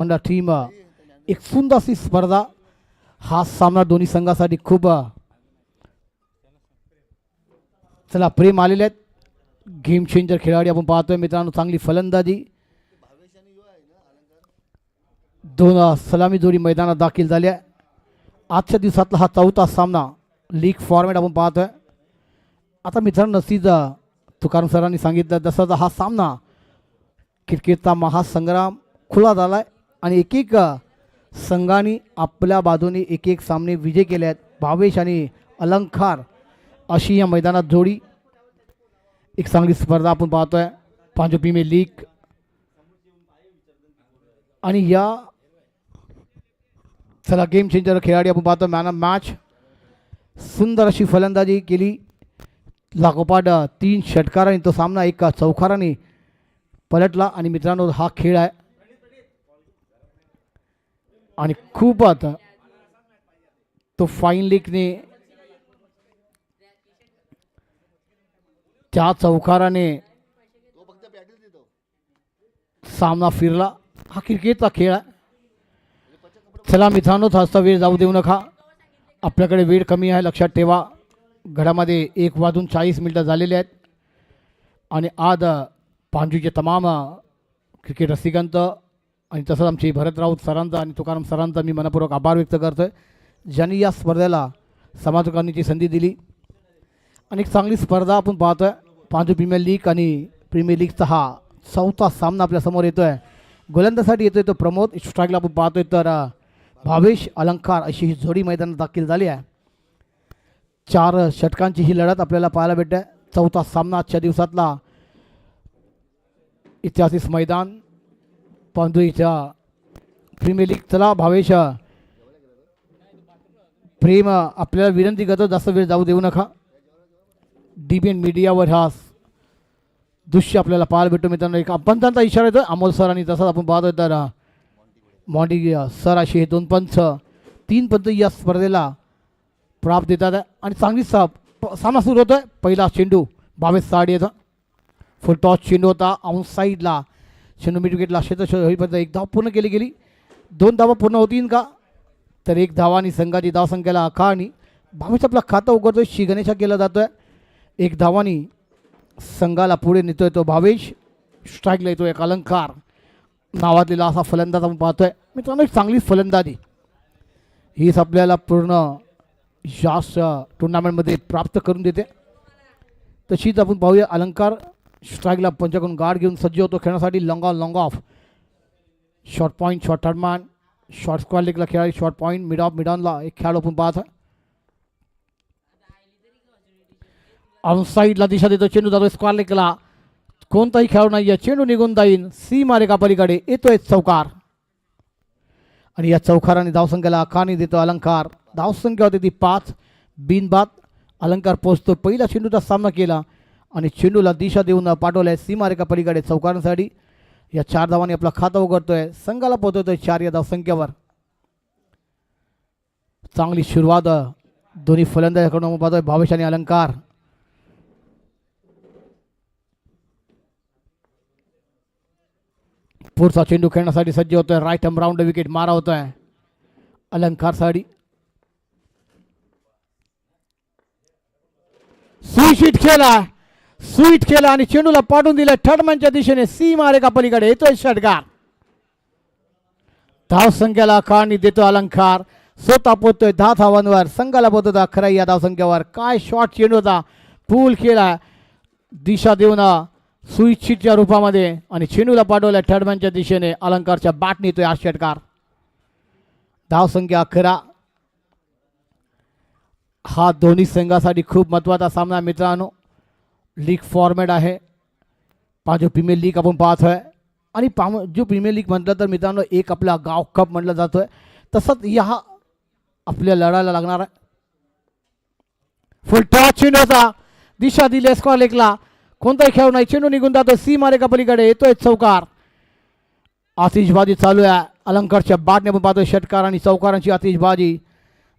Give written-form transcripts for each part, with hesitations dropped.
Under team एक सुंदरशी स्पर्धा. हा सामना दोन्ही संघासाठी खूप चला प्रेम आलेले आहेत. गेम चेंजर खेळाडू आपण पाहतोय मित्रांनो. चांगली फलंदाजी. दोन सलामी जोडी मैदानात दाखल झाल्या. आजच्या दिवसातला हा चौथा सामना लीग फॉर्मॅट आपण पाहतोय. आता मित्रांनो नसीब तुकाराम सरांनी सांगितलं जसं हा सामना क्रिकेटचा महासंग्राम खुला झाला आहे आणि एक एक संघाने आपल्या बाजूने एक एक सामने विजय केले आहेत. भावेश आणि अलंकार अशी या मैदानात जोडी. एक चांगली स्पर्धा आपण पाहतोय. पांचवी प्रीमियर लीग आणि या चला गेम चेंजर खेळाडू आपण पाहतो. Man of match. सुंदर अशी फलंदाजी केली. लागोपाठ 3 षटकारांनी तो सामना एक चौकाराने पलटला. आणि मित्रांनो हा खेळ आहे आणि खूपच तो फाईन लीगने त्या चौकाराने सामना फिरला. हा क्रिकेटचा खेळ आहे. चला मित्रांनो जास्त वेळ जाऊ देऊ नका. आपल्याकडे वेळ कमी आहे लक्षात ठेवा. घडामध्ये 1:40 झालेले आहेत आणि आज पांजूचे तमाम क्रिकेट रसिकांचं आणि तसंच आमचे भरत राऊत सरांचा आणि तुकाराम सरांचा मी मनपूर्वक आभार व्यक्त करतो आहे ज्यांनी या स्पर्धेला समालोचनाची संधी दिली. आणि एक चांगली स्पर्धा आपण पाहतो आहे. पांजू प्रीमियर लीग आणि प्रीमियर लीगचा हा चौथा सामना आपल्यासमोर येतो आहे. गोलंदाजीसाठी येतो आहे तो प्रमोद. स्ट्राईकला आपण पाहतो आहे तर भावेश अलंकार अशी ही जोडी मैदानात दाखल झाली आहे. 4 षटकांची ही लढत आपल्याला पाहायला भेटते. चौथा सामना आजच्या दिवसातला ऐतिहासिक मैदान पांडुईच्या प्रीमियर लीग. चला भावेश प्रेम आपल्याला विनंती करतो जास्त वेळ जाऊ देऊ नका. डीबीएन मीडियावर हा दृश्य आपल्याला पाहायला भेटतो मित्रांनो. एक पंचांचा इशारा येतो अमोल सर आणि तसंच आपण पाहतोय तर मॉन्टी सर असे हे 2 पंच 3 पंच या स्पर्धेला प्राप्त देतात आणि चांगली सामना सुरू होतोय. पहिला चेंडू भावेश साडी येतो. फुल टॉस चेंडू होता ऑन साईडला. चेंडू मिड विकेटला क्षेत्र होईपर्यंत 1 धाव पूर्ण केली गेली. 2 धावा पूर्ण होतील का तर 1 धावा आणि संघाची धावसंख्येला आणि भावेश आपला खाता उघडतोय. शिगणेशा केला जातोय. 1 धावानी संघाला पुढे नेतोय तो भावेश. स्ट्राईकला येतो एक अलंकार नावातलेला असा फलंदाज आपण पाहतोय मित्रांनो. एक चांगली फलंदाजी हीच आपल्याला पूर्ण जास्त टुर्नामेंटमध्ये प्राप्त करून देते. तशीच आपण पाहूया अलंकार स्ट्राईकला पंचाकडून गार्ड घेऊन सज्ज होतो खेळण्यासाठी. Long off short point short third man short square लेगला खेळाडी शॉर्ट पॉईंट मिड ऑफ मिडॉनला एक खेळाडू आपण पाहतो. ऑन साईडला दिशा देतो. चेंडू जातो स्क्वेअर लेगला. कोणताही खेळाडू नाही आहे. चेंडू निघून जाईल सीमारेखा पलीकडे येतोय चौकार आणि या चौकाराने धावसंख्येला आखाणी देतो अलंकार. धावसंख्या होती ती 5 बिनबाद. अलंकार पोहोचतो. पहिला चेंडूचा सामना केला आणि चेंडूला दिशा देऊन पाठवलाय सीमारेखा पलीकडे चौकारांसाठी. या 4 धावांनी आपला खाता उघडतोय. संघाला पोहोचवतोय 4 या धावसंख्येवर. चांगली सुरुवात दोन्ही फलंदाजाकडून पाहतोय भावेश आणि अलंकार. पुढचा चेंडू खेळण्यासाठी सज्ज होतोय. राईट आर्म राऊंड विकेट मारा होतोय अलंकार साठी. स्वीट केला आणि चेंडूला पाठवून दिला थर्डमॅनच्या दिशेने सीमारेखा पलीकडे येतोय षटकार. धावसंख्येला काढणी देतो अलंकार. स्वतः पोहतोय 10 धावांवर. संघाला पोहतो 11 या धावसंख्येवर. काय शॉट चेंडू होता. पूल केला दिशा देऊन स्वीटशीटच्या रूपामध्ये आणि चेंडूला पाठवल्या थर्डमॅनच्या दिशेने. अलंकारच्या बॅट नेतोय हा षटकार. धावसंख्या 11. हा दोन्ही संघासाठी खूप महत्त्वाचा सामना मित्रांनो. लीग फॉर्मॅट आहे. पांजू प्रीमियर लीग आपण पाहतोय आणि जो प्रीमियर लीग म्हटलं तर मित्रांनो एक आपला गाव कप म्हटलं जातोय. तसंच या आपल्या लढायला लागणार आहे. फुल टॉस चेंडूचा दिशा दिली स्क्वेअर लेगला. कोणताही खेळू नाही. चेंडू निघून जातो सीमारेखा पलीकडे येतोय चौकार. आतिषबाजी चालू आहे. अलंकारच्या बॅटने आपण पाहतोय षटकार आणि चौकारांची आतिषबाजी.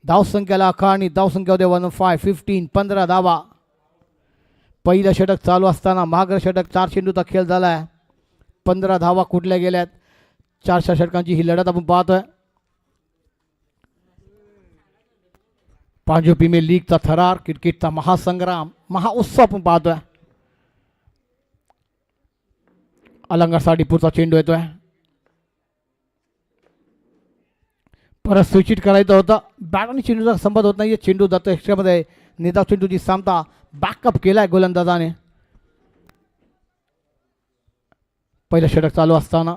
धावसंख्येला आणि धावसंख्या होते 15 15 धावा. पहिलं षटक चालू असताना महागर षटक 4 चेंडूचा खेळ झाला आहे. 15 धावा कुठल्या गेल्यात. 4 षटकांची ही लढत आपण पाहतोय. पांचवी प्रीमियर लीगचा थरार, क्रिकेटचा महासंग्राम, महाउत्सव आपण पाहतोय. अलंकारसाठी पुढचा चेंडू येतोय. परत स्विच करायचं होतं. बॅट आणि चेंडूचा संबंध होत नाहीये. चेंडू जातो एक्स्ट्रामध्ये. निर्धाव चेंडूची सामता बॅकअप केलाय गोलंदाजाने. पहिलं षटक चालू असताना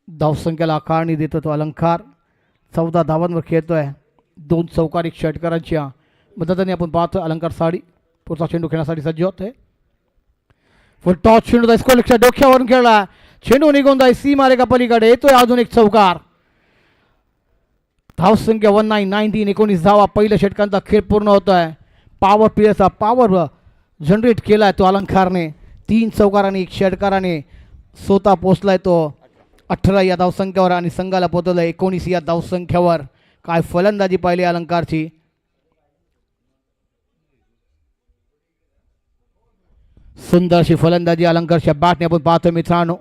धावसंख्येला आकारणी देतो तो अलंकार. 14 धावांवर खेळतोय. 2 चौकार 1 षटकारांच्या मदतीने आपण पाहतोय अलंकार साडी पुढचा चेंडू खेळण्यासाठी सज्ज होते. फुल टॉस चेंडू स्कोरच्या डोक्यावरून खेळला. चेंडू निघून जाईल सीमारेखा पलीकडे. येतोय अजून एक चौकार. धावसंख्या 19 19 धावा. पहिल्या षटकांचा खेळ पूर्ण होतोय. पॉवर प्लेयरचा पॉवर जनरेट केलाय तो अलंकारने. 3 चौकाराने 1 षटकाराने स्वतः पोचलाय तो 18 या धावसंख्येवर आणि संघाला पोहोचवलाय 19 या धावसंख्येवर. काय फलंदाजी पाहिली अलंकारची. सुंदर अशी फलंदाजी अलंकारच्या बॅटने आपण पाहतोय मित्रांनो.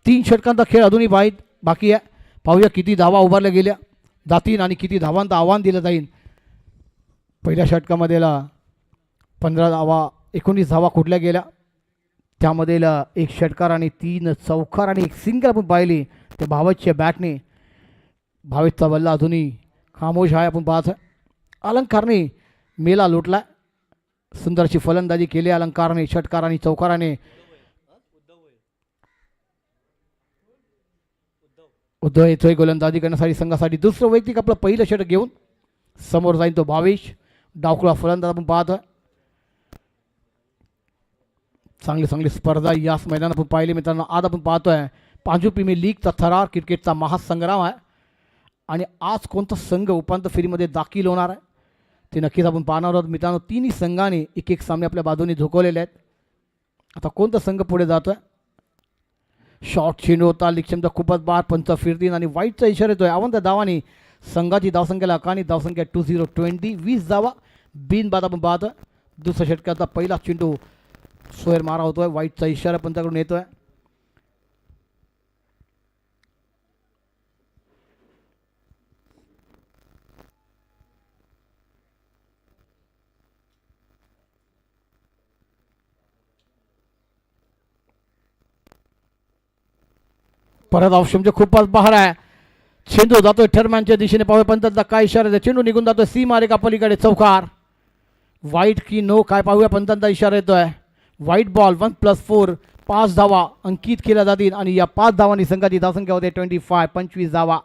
3 षटकांचा खेळ अजूनही बाकी आहे. पाहूया किती धावा उभारल्या गेल्या जातील आणि किती धावांचं आव्हान दिलं जाईल. पहिल्या षटकामध्ये 15 धावा 19 धावा कुठल्या गेल्या. त्यामध्ये 1 षटकार आणि 3 चौकार आणि 1 सिंगल आपण पाहिली ते भावेशच्या बॅटने. भावेशचा बल्ला अजूनही खामोश आहे आपण पाहतोय. अलंकारने मेला लुटला. सुंदरशी फलंदाजी केली अलंकारने षटकार आणि चौकाराने. उद्धव येतोय गोलंदाजी करण्यासाठी संघासाठी. दुसरं वैयक्तिक आपलं पहिलं षटक घेऊन समोर जाईल तो भावेश. डावखुळा फलंदाज आपण पाहतोय. चांगली स्पर्धा याच मैदानात आपण पाहिली मित्रांनो. आज आपण पाहतोय पांचवी प्रीमियर लीगचा थरार, क्रिकेटचा महासंग्राम आहे. आणि आज कोणता संघ उपांत्य फेरीमध्ये दाखल होणार आहे ते नक्कीच आपण पाहणार आहोत मित्रांनो. तिन्ही संघाने एक सामने आपल्या बाजूने झोकवलेले आहेत. आता कोणता संघ पुढे जातोय. शॉर्ट चेंडू होता. लिक्षमचा खूपच बार. पंच फिरतीन आणि वाईटचा इशारा येतोय. आवंत धावाने संघाची धावसंख्येला आकारणी. धावसंख्या 20 20 धावा बिनबाद आपण पाहतोय. दुसऱ्या षटकाचा पहिला चेंडू सोयर मारा होतोय. वाईटचा इशारा पंचाकडून येतोय. परत ऑप्शनचे खूपच बहार आहे. चेंडू जातोय ठरमॅनच्या दिशेने. पाहूया पंचाचा काय इशारा आहे. चेंडू निघून जातोय सीमारेखा पलीकडे. चौकार वाईट की नो काय पाहूया. पंचांचा इशारा येतोय. वाईट बॉल 1+4 5 धावा अंकित केल्या जातील आणि या 5 धावांनी संघाची धावसंख्या होते 25 धावा.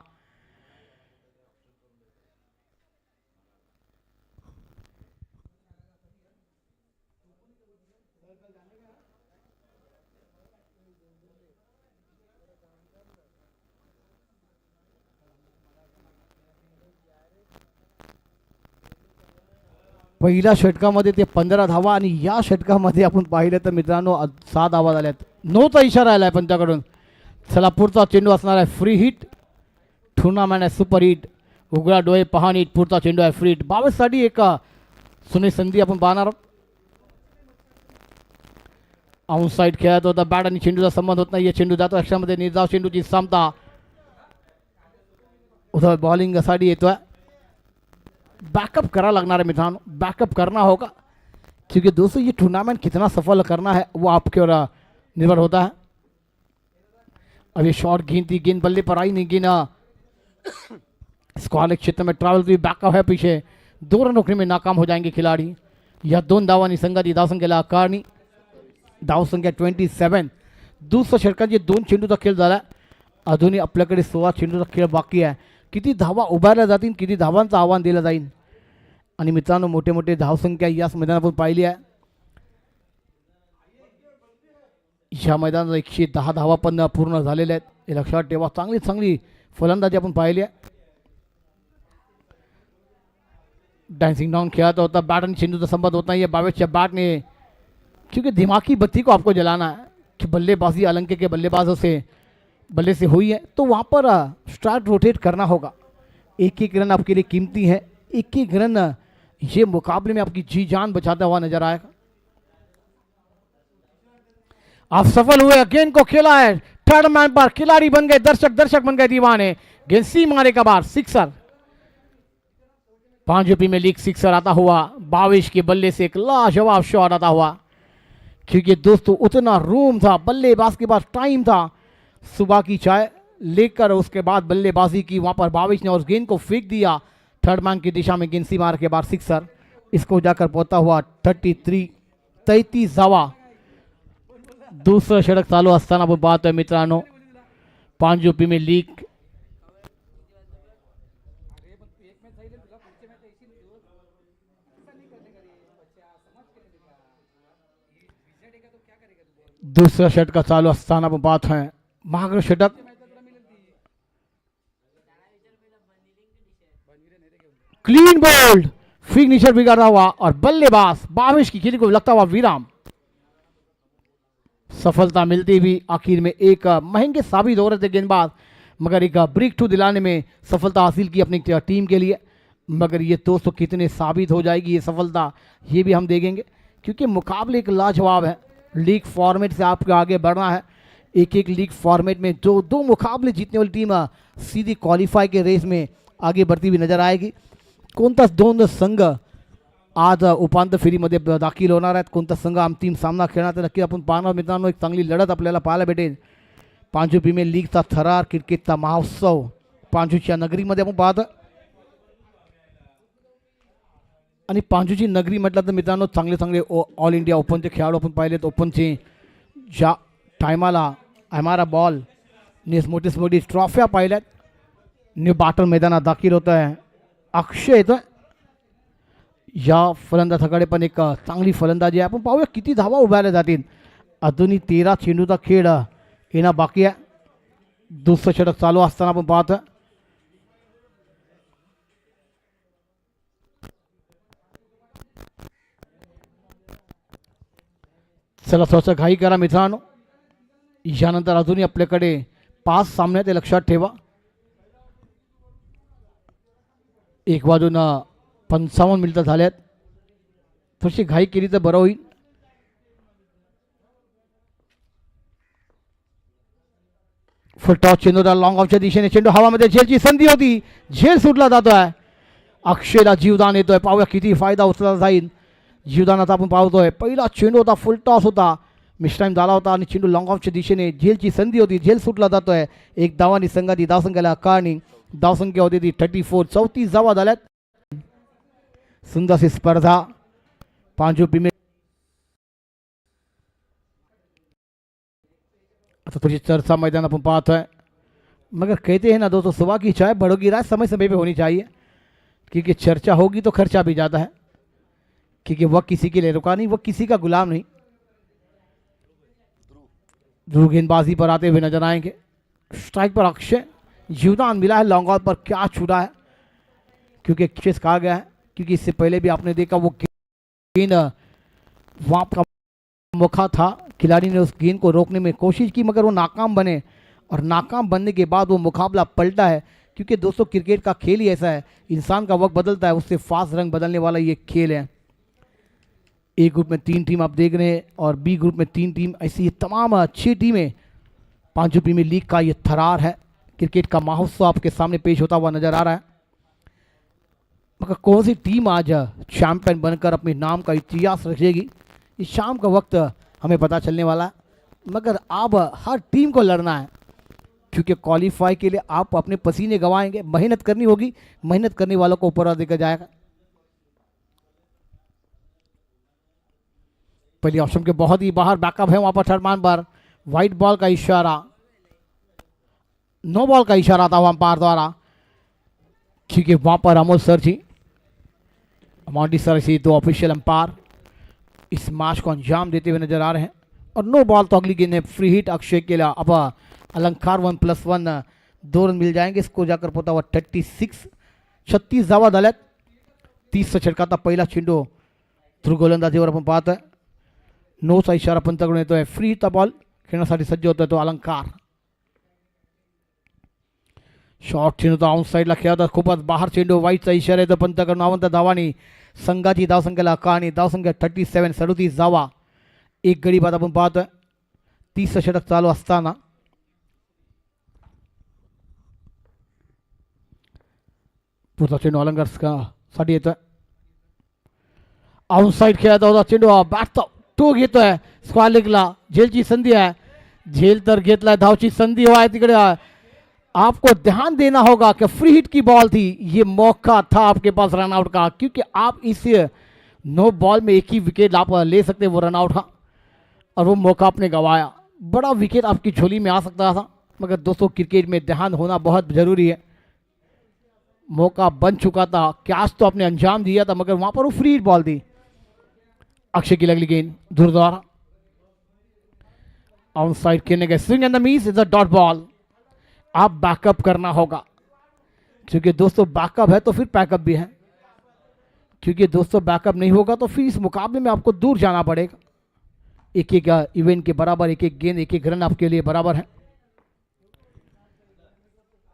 पहिल्या षटकामध्ये ते 15 धावा आणि या षटकामध्ये आपण पाहिलं तर मित्रांनो 6 धावा झाल्यात. नोचा इशारा आला आहे पंचाकडून. चला पुढचा चेंडू असणार आहे फ्री हिट. टुर्नामेंट आहे सुपर हिट. उघडा डोळे पहा नीट. पुढचा चेंडू आहे फ्री हिट. 22 साठी एक सुनी संधी आपण पाहणार आहोत. आउट साईड खेळत होता. बॅट आणि चेंडूचा संबंध होत नाही. चेंडू जातो अक्षरामध्ये. निर्धाव चेंडूची सामता. उधर बॉलिंगसाठी येतोय. बैकअप करा लगना है मित्रांनो. बैकअप करना होगा क्योंकि दोस्तों ये टूर्नामेंट कितना सफल करना है वो आपके और निर्भर होता है. अब ये शॉट गेंद बल्ले पर आई नहीं. गेंद स्क्वालिक क्षेत्र में ट्रैवल भी बैकअप है पीछे. 2 रन रोकने में नाकाम हो जाएंगे खिलाड़ी. या 2 धावांनी संघाची धावसंख्येला आकारणी. धावसंख्या 27. दुसऱ्या षटकांचे 2 चेंडूचा खेळ झाला. अजूनही आपल्याकडे 16 चेंडूचा खेळ बाकी आहे. किती धावा उभारल्या जातील, किती धावांचं आव्हान दिलं जाईल. आणि मित्रांनो मोठे मोठे धावसंख्या याच मैदानात आपण पाहिली आहे. ह्या मैदानात 110 धावा पण पूर्ण झालेल्या आहेत. हे लक्षात ठेवा. चांगली फलंदाजी आपण पाहिली आहे. डांसिंग डाउन खेळत होता. बैट आणि चेंडूचा संबंध होत नाही है. 22 बैट ने क्योंकि दिमागी बत्ती को आपको जलाना है कि बल्लेबाजी अलंके के बल्लेबाजों से बल्ले से हुई है तो वहाँ पर स्ट्राइक रोटेट करना होगा. एक रन आपके लिए कीमती है. एक रन ये मुकाबले में आपकी जी जान बचाता हुआ नजर आएगा. आप सफल हुए, गेंद को खेला है थर्ड मैन पर, खिलाड़ी बन गए दर्शक, दर्शक बन गए दीवाने। गेंद सी मारे का बार, सिक्सर। 5 प्रीमियर लीग सिक्सर आता हुआ, 22 के बल्ले से एक लाजवाब शॉट आता हुआ। क्योंकि दोस्तों उतना रूम था, बल्लेबाज के पास टाइम था, सुबह की चाय लेकर उसके बाद बल्लेबाजी की। वहां पर 22 ने उस गेंद को फेंक दिया थर्ड मैन की दिशा में, गेंद सी मार के बाद सिक्सर। इसको जाकर पहुंचा हुआ 33 धावा। दुसरं षटक चालू असताना आपण पाहतोय मित्रांनो, पांजू प्रीमियर लीग दुसरं षटक चालू असताना आपण पाहतोय महाग षटक। क्लीन बोल्ड, फिनिशर बिगाड़ा हुआ और बल्लेबाज 22 की खेल को लगता हुआ विराम। सफलता मिलती भी आखिर में, एक महंगे साबित हो रहे थे गेंदबाज, मगर एक ब्रेक थ्रू दिलाने में सफलता हासिल की अपनी टीम के लिए। मगर ये दोस्तों कितने साबित हो जाएगी ये सफलता, ये भी हम देखेंगे, क्योंकि मुकाबले एक लाजवाब है। लीग फॉर्मेट से आपको आगे बढ़ना है, एक एक लीग फॉर्मेट में जो 2 मुकाबले जीतने वाली टीम सीधी क्वालिफाई के रेस में आगे बढ़ती हुई नजर आएगी। कोणता 2 संघ आज उपांत्य फेरीमध्ये दाखल होणार आहेत, कोणता संघ अंतिम सामना खेळणार, तर नक्की आपण पाहणार मित्रांनो। एक चांगली लढत आपल्याला पाहायला भेटेल। पांजू प्रीमियर लीगचा थरार, क्रिकेटचा महोत्सव पांजूच्या नगरीमध्ये आपण पाहतो। आणि पांजूची नगरी म्हटलं तर मित्रांनो चांगले चांगले ऑल इंडिया ओपनचे खेळाडू आपण पाहिलेत। ओपनचे ज्या टायमाला हमारा बॉल मोठी ट्रॉफ्या पाहिल्यात। न्यू बाटल मैदानात दाखल होत आहे अक्षय येतोय। या फलंदाजाकडे पण एक चांगली फलंदाजी आहे, आपण पाहूया किती धावा उभारल्या जातील। अजूनही 13 चेंडूचा खेळ येणं बाकी आहे। दुसरं षटक चालू असताना आपण पाहतोय चला थोडंसं घाई करा मित्रांनो। यानंतर अजूनही आपल्याकडे 5 सामने ते लक्षात ठेवा। एक बाजून 55 मिनिटं झाल्यात, थोडीशी घाई केली तर बरं होईल। फुल टॉस चेंडू लॉंग ऑफच्या दिशेने, चेंडू हवामध्ये, झेलची संधी होती, झेल सुटला जातोय। अक्षयला जीवदान येतोय, पाहूया किती फायदा उचलला जाईल जीवदानाचा। आपण पाहतोय पहिला चेंडू होता, फुल टॉस होता, मिस टाइम झाला होता आणि चेंडू लॉंग ऑफच्या दिशेने, झेलची संधी होती, झेल सुटला जातोय। एक धावानी संघाची धावसंख्येला अकाळणी, धावसंख्या होती ती 34, 34 धावा झाल्यात। सुंदर स्पर्धा पांजू प्रीमियर। आता थोड़ी चर्चा मैदान अपन पाहतोय, मगर कहते हैं ना दोस्तों सुबह की चाय बड़ों रात समय समय पे होनी चाहिए, क्योंकि चर्चा होगी तो खर्चा भी जाता है, क्योंकि वह किसी के लिए रुका नहीं, वह किसी का गुलाम नहीं। ध्रुव गेंदबाजी पर आते हुए नजर आएंगे। स्ट्राइक पर अक्षय, जीवदान मिला है, लॉन्ग ऑफ पर क्या छूटा है, क्योंकि चेस कहा गया है, क्योंकि इससे पहले भी आपने देखा वो गेंद वहां का मौका था, खिलाड़ी ने उस गेंद को रोकने में कोशिश की मगर वो नाकाम बने, और नाकाम बनने के बाद वो मुकाबला पलटा है। क्योंकि दोस्तों क्रिकेट का खेल ही ऐसा है, इंसान का वक्त बदलता है, उससे फास्ट रंग बदलने वाला ये खेल है। ए ग्रुप में 3 टीम आप देख रहे हैं और बी ग्रुप में 3 टीम, ऐसी तमाम अच्छी टीमें। पांजू प्रीमियर लीग का ये थरार है, क्रिकेट का महोत्सव आपके सामने पेश होता हुआ नजर आ रहा है। मगर कौन सी टीम आज चैंपियन बनकर अपने नाम का इतिहास रखेगी, इस शाम का वक्त हमें पता चलने वाला है। मगर अब हर टीम को लड़ना है, क्योंकि क्वालिफाई के लिए आप अपने पसीने गंवाएंगे, मेहनत करनी होगी, मेहनत करने वालों को ऊपर देखा जाएगा। पहली ऑप्शन के बहुत ही बाहर बैकअप है, वहां पर थर्ड मैन पर व्हाइट बॉल का इशारा, नो बॉल का इशारा था अंपायर द्वारा, क्योंकि वहां पर अमोल सर जी, अमोल्टी सर से 2 ऑफिशियल अंपायर इस मैच को अंजाम देते हुए नजर आ रहे हैं। और नो बॉल तो अगली गेंद है, फ्री हिट अक्षय के लिए। अब अलंकार 1+1 2 रन मिल जाएंगे, इसको जाकर पोता हुआ 36 धावा झाल्यात। 30 षटकाचा पहिला चेंडू थ्रू गोलंदाजीवर आपण पाहतोय, नोचा इशारा पंतकडून येतोय, फ्री हिटचा बॉल खेळण्यासाठी सज्ज होतोय तो अलंकार। शॉर्ट चेंडू आउट साईडला खेळतात, खूपच बाहेर चेंडू, वाईटचा इशारा येतो पंतकडून। अवंत धावानी संघाची धावसंख्येला अकाळणी, धावसंख्या 37, 37 धावा। एक गडी बाद आपण पाहतोय, 30 षटक चालू असताना पुढचा चेंडू अलंकार साठी येतोय. आउटसाइड खेळायचा होता चेंडू, बॅट तो घेतोय स्क्वेअर लेगला. झेलची संधी आहे, झेल तर घेतलाय, धावची संधी आहे तिकडे. आपको ध्यान देना होगा कि फ्री हिट की बॉल थी, ये मौका था आपके पास रन आउट का, क्योंकि आप इस नो बॉल में एक ही विकेट आप ले सकते, वो रन आउट था और वो मौका आपने गंवाया. बड़ा विकेट आपकी झोली में आ सकता था, मगर दोस्तों क्रिकेट में ध्यान होना बहुत ज़रूरी है. मौका बन चुका था, कैच तो आपने अंजाम दिया था, मगर वहां पर वो फ्री हिट बॉल थी. अक्षय की लगली गेंद दूर द्वारा ऑन साइड खेलने गए. Swing end the miss is a dot ball. आप बैकअप करना होगा, क्योंकि दोस्तों बैकअप है तो फिर पैकअप भी है, क्योंकि दोस्तों बैकअप नहीं होगा तो फिर इस मुकाबले में आपको दूर जाना पड़ेगा. एक एक इवेंट के बराबर, एक एक गेंद, एक एक रन आपके लिए बराबर है.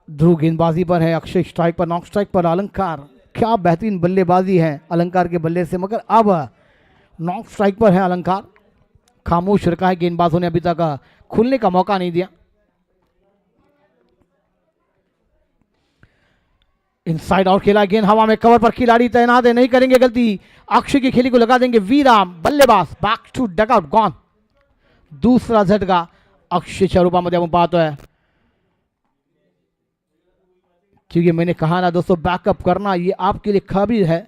ध्रुव गेंदबाजी पर है, अक्षय स्ट्राइक पर, नॉक स्ट्राइक पर अलंकार. क्या बेहतरीन बल्लेबाजी है अलंकार के बल्ले से, मगर अब नॉक स्ट्राइक पर है अलंकार. खामोश रखा है गेंदबाजों ने, अभी तक खुलने का मौका नहीं दिया. इनसाइड आउट खेला, गेंद हवा में, कवर पर खिलाड़ी तैनात है, नहीं करेंगे गलती. अक्षय की खेली को लगा देंगे वीराम. बल्लेबाज बैक टू डगआउट गॉन. दूसरा झटका अक्षयच्या रूपामध्ये आपण पाहतोय, क्योंकि मैंने कहा ना दोस्तों बैकअप करना ये आपके लिए खबीर है,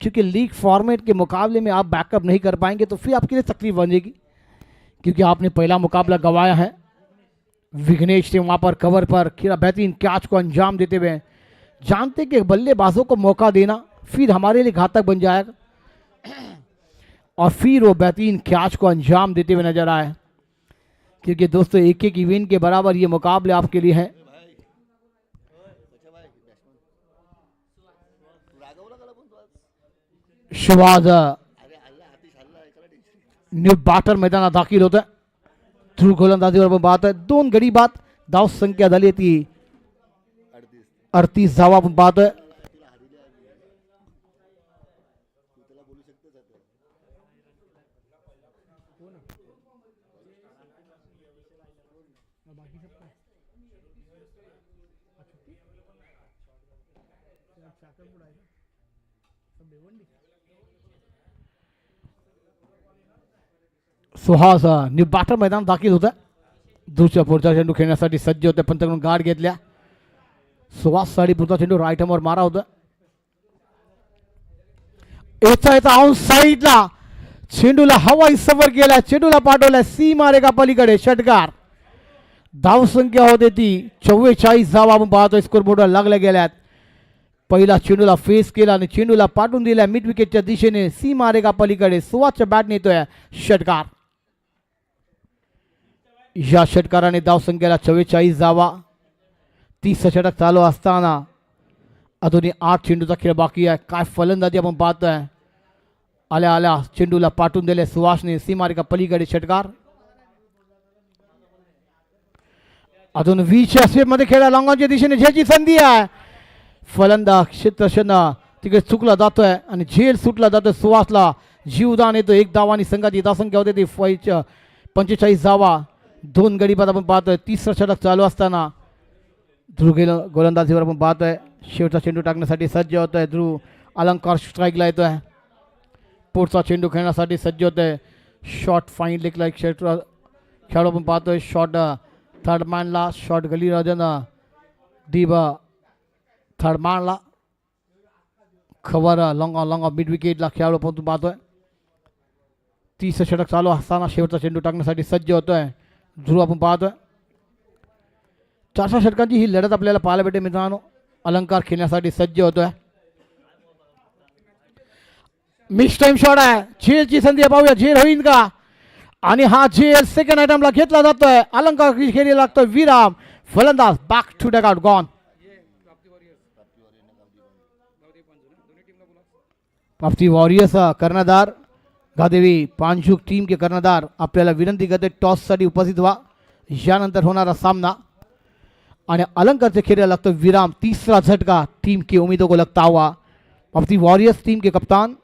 क्योंकि लीग फॉर्मेट के मुकाबले में आप बैकअप नहीं कर पाएंगे तो फिर आपके लिए तकलीफ बनेगी, क्योंकि आपने पहला मुकाबला गंवाया है. विघ्नेश ने वहां पर कवर पर खेला, बेहतरीन कैच को अंजाम देते हुए. जानते कि बल्लेबाजों को मौका देना फिर हमारे लिए घातक बन जाएगा, और फिर वो बेहतरीन कैच को अंजाम देते हुए नजर आए, क्योंकि दोस्तों एक एक इवेंट के बराबर ये मुकाबले आपके लिए है. शुभाज न्यू बॅटर मैदानात दाखल होत आहे. ध्रुव गोलंदाजीवर बात आहे, 2 गडी बाद. धाव संख्या झाली ती 38 धावा आपण पाहतोय. सुहास न्यू बॅटर मैदान दाखल होत आहे. दूरच्या पुढचा चेंडू खेळण्यासाठी सज्ज होते, पण त्याकडून गाठ घेतल्या. सुहास साडी पुढचा चेंडू राईट हॅमवर मारा होता. येता ऑन साईडला चेंडूला हवाई सफर केला, चेंडूला पाठवला सीमारेखा पलीकडे. षटकार. धाव संख्या होते ती 44 धावा आपण पाहतोय स्कोरबोर्डवर लागल्या गेल्यात. पहिला चेंडूला फेस केला आणि चेंडूला पाठवून दिला मिड विकेटच्या दिशेने सीमारेखा पलीकडे. सुहासच्या बॅटने येतोय षटकार. या षटकाराने धाव संख्येला 44 धावा. 30 षटक चालू असताना अजूनही 8 चेंडूचा खेळ बाकी आहे. काय फलंदाजी आपण पाहतोय. आल्या आल्या चेंडूला पाठवून दिले सुहासने सीमारेखा पलीकडे. षटकार. अजून 20च्या स्टेपमध्ये खेळा, लॉंगॉनच्या दिशेने झेलची संधी आहे. फलंदाज क्षेत्रक्षण तिकडे चुकला जातोय आणि झेल सुटला जातोय. सुहासला जीवदान येतो. 1 धावांनी संघाची धावसंख्या होते ती 45 धावा. 2 गडी बाद आपण पाहतोय. 30 षटक चालू असताना ध्रुव गोलंदाजीवर आपण पाहतोय. शेवटचा चेंडू टाकण्यासाठी सज्ज होतोय ध्रुव. अलंकार स्ट्राईकला येतोय. पुढचा चेंडू खेळण्यासाठी सज्ज होतोय. शॉट फाईन लेगला एक खेळाडू आपण पाहतोय. शॉट थर्ड मॅनला, शॉट गली राजन डीप थर्ड मॅनला, खबर लॉंग मिड विकेटला खेळाडू आपण पाहतोय. 30 षटक चालू असताना शेवटचा चेंडू टाकण्यासाठी सज्ज होतोय ध्रुव आपण पाहतोय. 4 षटकांची ही लढत आपल्याला पाहायला भेटे मित्रांनो. अलंकार खेळण्यासाठी सज्ज होतोय. मिस टाइम शॉट आहे. झेलची संधी पाहूया, झेल होईल का. आणि हा झेल सेकंड आयटमला घेतला जातोय. अलंकार खेळी लागतोय विराम. फलंदाज बॅक टू डगआउट गॉन. प्राप्ति वॉरियर्स कर्णधार गादेवी पांचुक टीम के कर्णधार आपल्याला विनंती करते टॉस साठी उपस्थित व्हा. यानंतर होणारा सामना आणि अलंकारचे खेळायला लागतो विराम. तीसरा झटका टीम की उम्मीदों को लगता हुआ. प्राप्ति वॉरियर्स टीम के कप्तान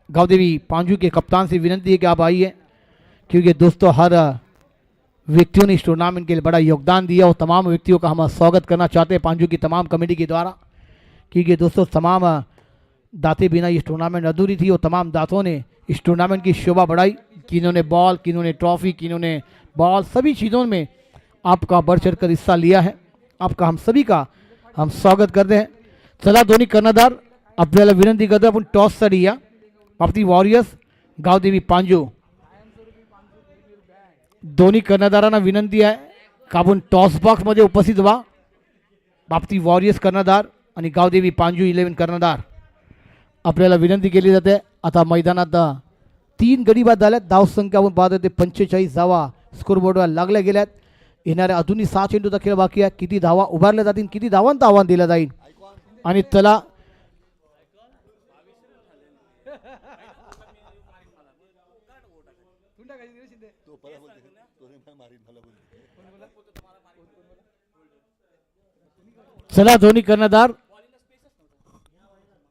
गावदेवी पांचू के कप्तान से विनंती है कि आप आइए, क्योंकि दोस्तों हर व्यक्तियों ने इस टूर्नामेंट के लिए बड़ा योगदान दिया और तमाम व्यक्तियों का हम स्वागत करना चाहते हैं पांजू की तमाम कमेटी के द्वारा, क्योंकि दोस्तों तमाम दाते बिना इस टूर्नामेंट अधूरी थी और तमाम दातों ने इस टूर्नामेंट की शोभा बढ़ाई। किन्होंने बॉल, किन्होंने ट्रॉफी, किन्होंने बॉल, सभी चीज़ों में आपका बढ़ चढ़ कर हिस्सा लिया है। आपका हम सभी का हम स्वागत करते हैं। चला दोन्ही कर्णधार आपल्याला विनंती करतो आपण टॉससाठी या बाबती वॉरियर्स गावदेवी पांजू दोन्ही कर्णधारांना विनंती आहे का आपण टॉस बॉक्समध्ये उपस्थित व्हा। बाबती वॉरियर्स कर्णधार आणि गावदेवी पांजू 11 कर्णधार आपल्याला विनंती केली जाते। आता मैदानात 3 गडी बाद झाल्यात। धावसंख्या आपण पाहतो ते 45 धावा स्कोरबोर्डवर लागल्या गेल्यात। येणाऱ्या अजूनही 6 चेंडूचा खेळ बाकी आहे। किती धावा उभारल्या जातील, किती धावांचं आव्हान दिलं जाईल आणि त्याला चला दोन्ही कर्णधार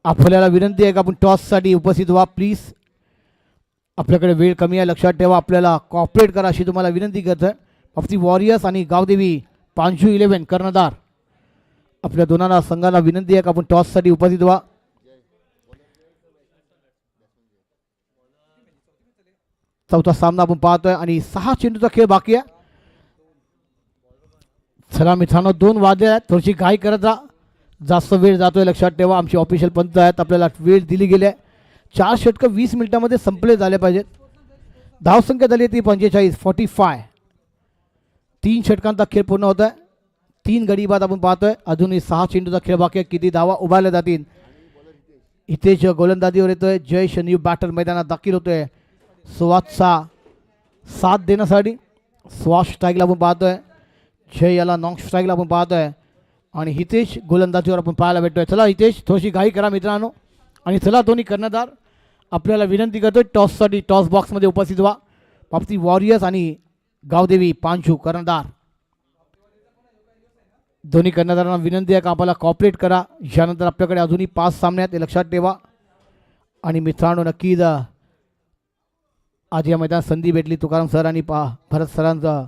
आपल्याला विनंती आहे का आपण टॉससाठी उपस्थित व्हा प्लीज। आपल्याकडे वेळ कमी आहे, लक्षात ठेवा। आपल्याला कॉपरेट करा अशी तुम्हाला विनंती करतोय। बाबती वॉरियर्स आणि गावदेवी पांजू 11 कर्णधार आपल्या दोनांना संघाला विनंती आहे का आपण टॉससाठी उपस्थित व्हा। चौथा सामना आपण पाहतोय आणि 6 चेंडूचा खेळ बाकी आहे। चला मित्रांनो 2 वाजले आहेत, थोडीशी घाई करत राहा, जास्त वेळ जातोय लक्षात ठेवा। आमचे ऑफिशियल पंच आहेत, आपल्याला वेळ दिली गेली आहे। 4 षटक 20 मिनिटांमध्ये संपले झाले पाहिजेत। धावसंख्या झाली ती 45 45। 3 षटकांचा खेळ पूर्ण होत आहे। 3 गडी बाद आपण पाहतोय। अजूनही 6 चेंडूचा खेळ बाकी आहे। किती धावा उभारल्या जातील। हितेश गोलंदाजीवर येतोय, जयेश न्यू बॅटर मैदानात दाखल होतोय सुवासचा साथ देण्यासाठी। सुवास स्ट्राईकला आपण पाहतोय, जय याला नॉन स्ट्राईकला आपण पाहतोय आणि हितेश गोलंदाजीवर आपण पाहायला भेटतोय। चला हितेश थोडीशी घाई करा मित्रांनो आणि चला दोन्ही कर्णधार आपल्याला विनंती करतोय टॉससाठी टॉस बॉक्समध्ये उपस्थित व्हा। बाबती वॉरियर्स आणि गावदेवी पांजू कर्णधार दोन्ही कर्णधारांना विनंती आहे का आपल्याला कॉपरेट करा। यानंतर आपल्याकडे अजूनही 5 सामने आहेत, हे लक्षात ठेवा। आणि मित्रांनो नक्कीच आज या मैदानात संधी भेटली तुकाराम सर आणि भरत सरांचा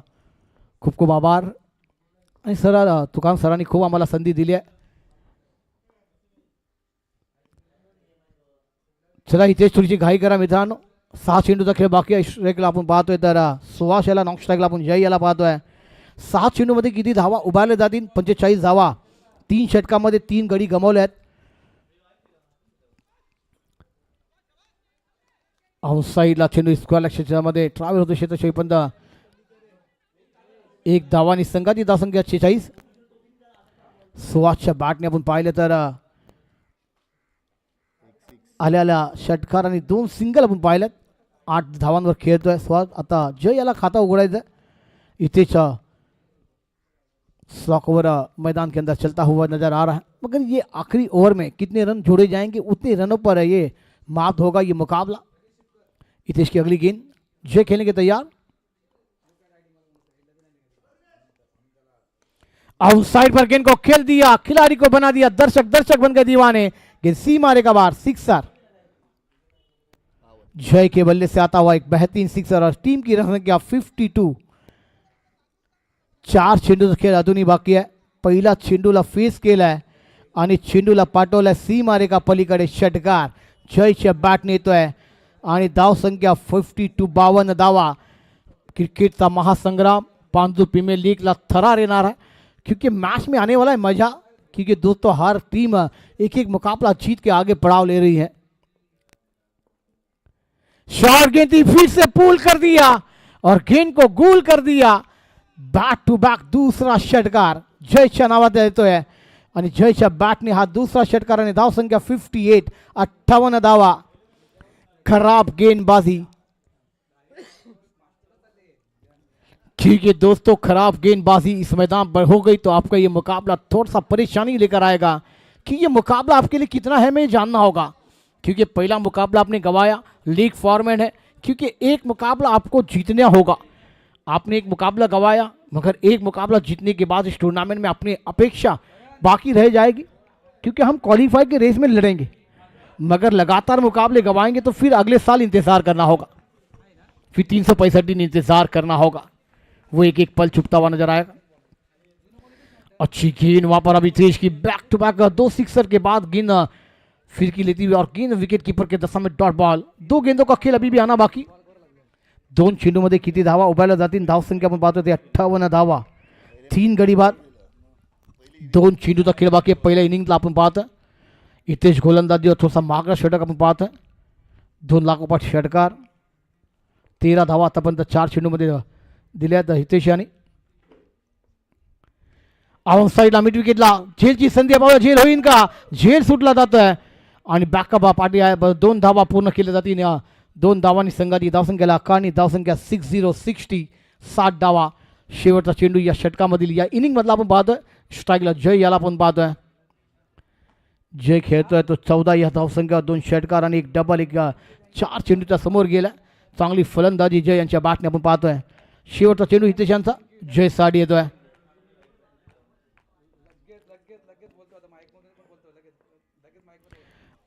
खूप खूप आभार। आणि सर तुकाराम सरांनी खूप आम्हाला संधी दिली आहे। चला इथे थोडीशी घाई करा मित्रांनो। 6 चेंडूचा खेळ बाकी आहे। स्ट्राईकला आपण पाहतोय तर सुवास याला नॉन स्ट्राईकला आपण जय याला पाहतोय। 6 चेंडूमध्ये किती धावा उभारल्या जातील 45 धावा। 3 षटकामध्ये 3 गडी गमावले आहेत। आउटसाईडला चेंडू स्क्वेअर क्षेत्रामध्ये ट्रॅव्हल होतो क्षेत्रशैपर्यंत 1 धावा आणि संघाची धावसंख्या 46। सुवासच्या बॅटने आपण पाहिलं तर आल्याला षटकार आणि 2 सिंगल आपण पाहिलेत। 8 धावांवर खेळतोय सुवास। आता जय याला खाता उघडायचं। इथेच स्लॉक ओवर मैदान के अंदर चलता हुआ नजर आ रहा है, मगर ये आखिरी ओवर में कितने रन जोड़े जाएंगे उतने रनों पर ये मात होगा ये मुकाबला। हितेश की अगली गेंद, जय खेलने के तैयार। आउटसाइड पर गेंद को खेल दिया, खिलाड़ी को बना दिया दर्शक, दर्शक बन गए दीवाने। गेंद सी मारे का बार, सिक्सर। जय के बल्ले से आता हुआ एक बेहतरीन सिक्सर और टीम की रन संख्या 52। 4 चेंडूचा खेळ अजूनही बाकी आहे। पहिला चेंडूला फेस केलाय आणि चेंडूला पाठवलाय सी मारेका पलीकडे षटकार। जयच्या बॅटने येतोय आणि धाव संख्या 52 52 धावा। क्रिकेटचा महासंग्राम पांजू प्रीमियर लीगला थरार येणार है, क्योंकि मैच में आने वाला है मजा। क्योंकि दोस्तों हर टीम एक एक मुकाबला जीत के आगे पड़ाव ले रही है। शॉर्ट गेंद फिर से पुल कर दिया और गेंद को गोल कर दिया। बैक टू बैक दूसरा षटकार जयच्या नावात येतोय आणि जयच्या बॅटने हा दुसरा षटकार आणि धाव संख्या 58 58 धावा। खराब गेंदबाजी, ठीक है दोस्तों, खराब गेंदबाजी इस मैदान पर हो गई तो आपका ये मुकाबला थोड़ा सा परेशानी लेकर आएगा। कि ये मुकाबला आपके लिए कितना है हमें जानना होगा, क्योंकि पहला मुकाबला आपने गवाया, लीग फॉर्मेट है। क्योंकि एक मुकाबला आपको जीतना होगा। आपने एक मुकाबला गवाया, मगर एक मुकाबला जीतने के बाद इस टूर्नामेंट में अपनी अपेक्षा बाकी रह जाएगी, क्योंकि हम क्वालिफाई के रेस में लड़ेंगे। मगर लगातार मुकाबले गवाएंगे तो फिर अगले साल इंतजार करना होगा, फिर 365 दिन इंतजार करना होगा। वो एक एक पल छुपता हुआ नजर आएगा। अच्छी गेंद वहां पर अभी तेज की, बैक टू बैक 2 सिक्सर के बाद गेंद फिरकी लेती हुई और गेंद विकेट कीपर के दशा में डॉट बॉल। 2 गेंदों का खेल अभी भी आना बाकी। 2 चेंडूमध्ये किती धावा उभ्याला जातील, धावसंख्या आपण पाहतो ते 58 धावा, 3 गडी बाद, 2 चेंडूचा खेळ बाकी आहे पहिल्या इनिंगला आपण पाहतो। हितेश गोलंदाजी थोडासा मागला षटक आपण पाहतोय, 2 लागोपाठ षटकार, 13 धावा आतापर्यंत 4 चेंडूमध्ये दिल्यात हितेश यांनी। ऑन साईडला मिड विकेटला झेलची संधी पाहूया, झेल होईन का, झेल सुटला जातोय आणि बॅकअप पाठी आहे। 2 धावा पूर्ण केल्या जातील, 2 धावांनी संघाची धावसंख्येला अकानी धावसंख्या 60 7 धावा। शेवटचा चेंडू या षटकामधील या इनिंग मधला आपण पाहतोय, स्ट्राईकला जय याला आपण पाहतोय, जय खेळतोय तो 14 या धावसंख्या, 2 षटकार आणि 1 डबल, 4 चेंडूच्या समोर गेला। चांगली फलंदाजी जय यांच्या बॅटने आपण पाहतोय। शेवटचा चेंडू हितेश यांचा, जय साडी येतोय।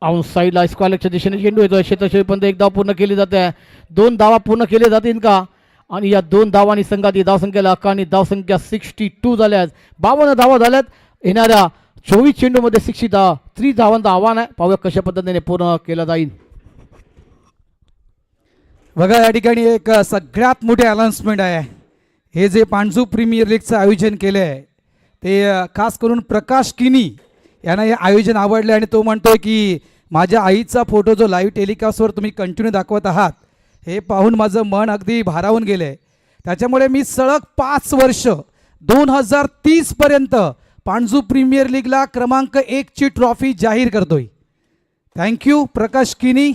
ऑन साईडला स्क्वेअरच्या दिशेने चेंडू येतोय, क्षेत्रक्षेत्रपर्यंत 1 धाव पूर्ण केली जाते, 2 धावा पूर्ण केले जातील का, आणि या 2 धावांनी संघाची धावसंख्येला अकानी धावसंख्या 62 झाल्यात, 52 धावा झाल्यात। येणाऱ्या 24 चेंडूमध्ये 63 धावांचं आव्हान आहे, पाहूया कशा पद्धतीने पूर्ण केलं जाईल। बघा या ठिकाणी एक सगळ्यात मोठी अनाउन्समेंट आहे। हे जे पांजू प्रीमियर लीगचं आयोजन केलं आहे ते खास करून प्रकाश किनी यांना हे आयोजन आवडले आणि तो म्हणतोय की माझ्या आईचा फोटो जो लाईव्ह टेलिकास्टवर तुम्ही कंटिन्यू दाखवत आहात हे पाहून माझं मन अगदी भारावून गेलं आहे। त्याच्यामुळे मी सलग 5 वर्ष 2030 पर्यंत पांजू प्रीमियर लीगला क्रमांक 1 ची ट्रॉफी जाहीर करतोय। थँक्यू प्रकाश किनी